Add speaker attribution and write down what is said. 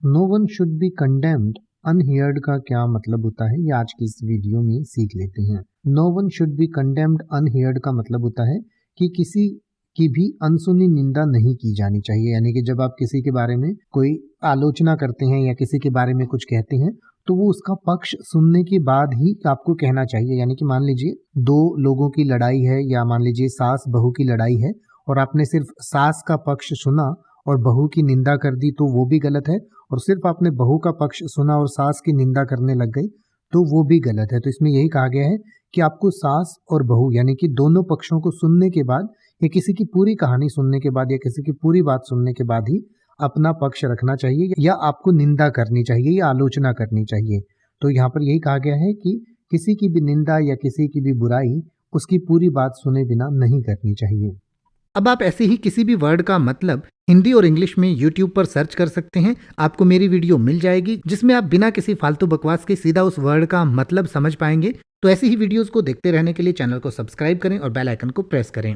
Speaker 1: No one should be condemned unheard का क्या मतलब होता है, ये आज की इस वीडियो में सीख लेते हैं। No one should be condemned unheard का मतलब होता है कि किसी की भी अनसुनी निंदा नहीं की जानी चाहिए। यानी कि जब आप किसी के बारे में कोई आलोचना करते हैं या किसी के बारे में कुछ कहते हैं तो वो उसका पक्ष सुनने के बाद ही आपको कहना चाहिए। यानी कि मान लीजिए दो लोगों की लड़ाई है या मान लीजिए सास बहू की लड़ाई है और आपने सिर्फ सास का पक्ष सुना और बहू की निंदा कर दी तो वो भी गलत है, और सिर्फ आपने बहू का पक्ष सुना और सास की निंदा करने लग गए तो वो भी गलत है। तो इसमें यही कहा गया है कि आपको सास और बहू यानी कि दोनों पक्षों को सुनने के बाद या किसी की पूरी कहानी सुनने के बाद या किसी की पूरी बात सुनने के बाद ही अपना पक्ष रखना चाहिए या आपको निंदा करनी चाहिए या आलोचना करनी चाहिए। तो यहाँ पर यही कहा गया है कि किसी की भी निंदा या किसी की भी बुराई उसकी पूरी बात सुने बिना नहीं करनी चाहिए।
Speaker 2: अब आप ऐसे ही किसी भी वर्ड का मतलब हिंदी और इंग्लिश में YouTube पर सर्च कर सकते हैं। आपको मेरी वीडियो मिल जाएगी जिसमें आप बिना किसी फालतू बकवास के सीधा उस वर्ड का मतलब समझ पाएंगे। तो ऐसी ही वीडियोस को देखते रहने के लिए चैनल को सब्सक्राइब करें और बेल आइकन को प्रेस करें।